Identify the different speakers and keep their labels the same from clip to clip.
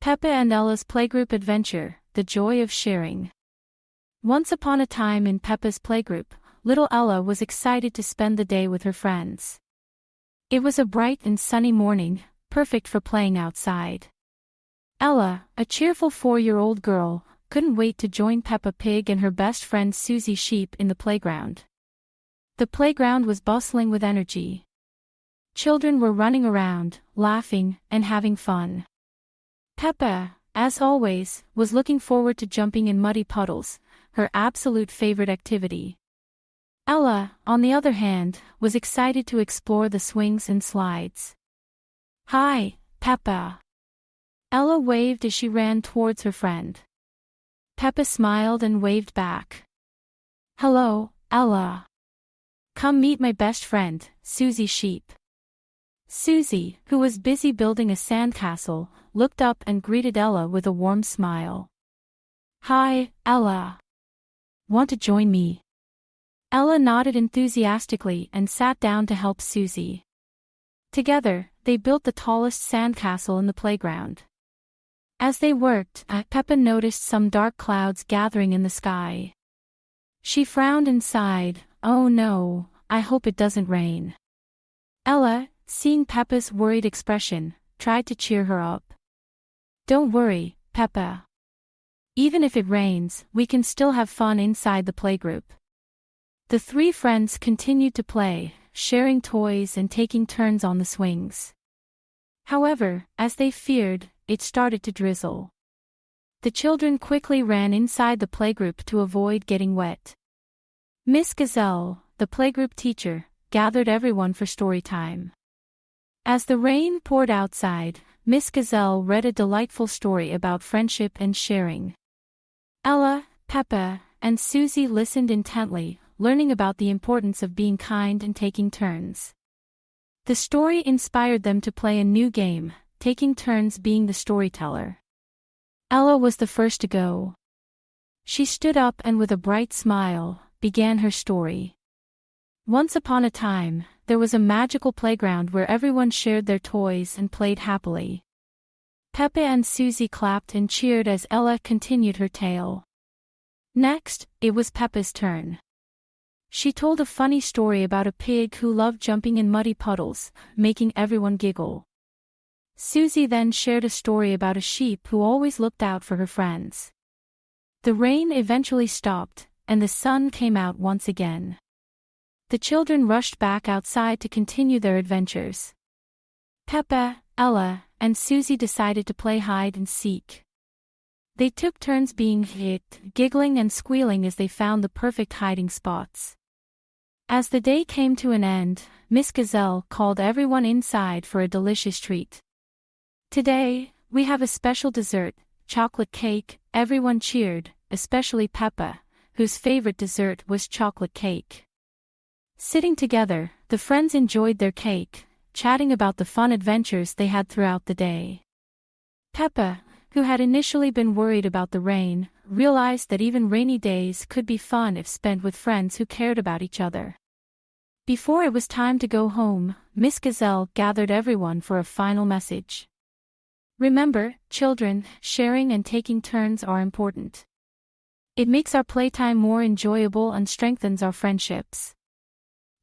Speaker 1: Peppa and Ella's Playgroup Adventure, The Joy of Sharing. Once upon a time in Peppa's playgroup, little Ella was excited to spend the day with her friends. It was a bright and sunny morning, perfect for playing outside. Ella, a cheerful 4-year-old girl, couldn't wait to join PeppaPig and her best friend Suzy Sheep in the playground. The playground was bustling with energy. Children were running around, laughing, and having fun. Peppa, as always, was looking forward to jumping in muddy puddles, her absolute favorite activity. Ella, on the other hand, was excited to explore the swings and slides. "Hi, Peppa." Ella waved as she ran towards her friend. Peppa smiled and waved back. "Hello, Ella. Come meet my best friend, Suzy Sheep." Suzy, who was busy building a sandcastle, looked up and greeted Ella with a warm smile. "Hi, Ella. Want to join me?" Ella nodded enthusiastically and sat down to help Suzy. Together, they built the tallest sandcastle in the playground. As they worked, Peppa noticed some dark clouds gathering in the sky. She frowned and sighed, "Oh no, I hope it doesn't rain." Ella, seeing Peppa's worried expression, tried to cheer her up. "Don't worry, Peppa. Even if it rains, we can still have fun inside the playgroup." The three friends continued to play, sharing toys and taking turns on the swings. However, as they feared, it started to drizzle. The children quickly ran inside the playgroup to avoid getting wet. Miss Gazelle, the playgroup teacher, gathered everyone for story time. As the rain poured outside, Miss Gazelle read a delightful story about friendship and sharing. Ella, Peppa, and Suzy listened intently, learning about the importance of being kind and taking turns. The story inspired them to play a new game, taking turns being the storyteller. Ella was the first to go. She stood up and with a bright smile, began her story. Once upon a time, there was a magical playground where everyone shared their toys and played happily. Peppa and Suzy clapped and cheered as Ella continued her tale. Next, it was Peppa's turn. She told a funny story about a pig who loved jumping in muddy puddles, making everyone giggle. Suzy then shared a story about a sheep who always looked out for her friends. The rain eventually stopped, and the sun came out once again. The children rushed back outside to continue their adventures. Peppa, Ella, and Suzy decided to play hide and seek. They took turns being hit, giggling and squealing as they found the perfect hiding spots. As the day came to an end, Miss Gazelle called everyone inside for a delicious treat. "Today, we have a special dessert, chocolate cake." Everyone cheered, especially Peppa, whose favorite dessert was chocolate cake. Sitting together, the friends enjoyed their cake, chatting about the fun adventures they had throughout the day. Peppa, who had initially been worried about the rain, realized that even rainy days could be fun if spent with friends who cared about each other. Before it was time to go home, Miss Gazelle gathered everyone for a final message. "Remember, children, sharing and taking turns are important. It makes our playtime more enjoyable and strengthens our friendships."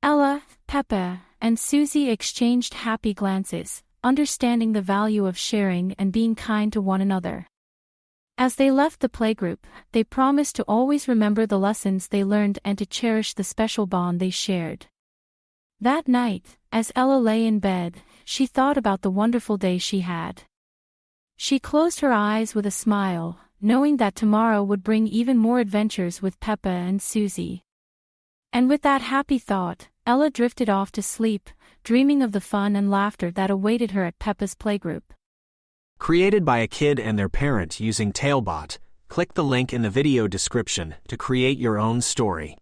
Speaker 1: Ella, Peppa, and Suzy exchanged happy glances, understanding the value of sharing and being kind to one another. As they left the playgroup, they promised to always remember the lessons they learned and to cherish the special bond they shared. That night, as Ella lay in bed, she thought about the wonderful day she had. She closed her eyes with a smile, knowing that tomorrow would bring even more adventures with Peppa and Suzy. And with that happy thought, Ella drifted off to sleep, dreaming of the fun and laughter that awaited her at Peppa's playgroup.
Speaker 2: Created by a kid and their parent using Talebot, click the link in the video description to create your own story.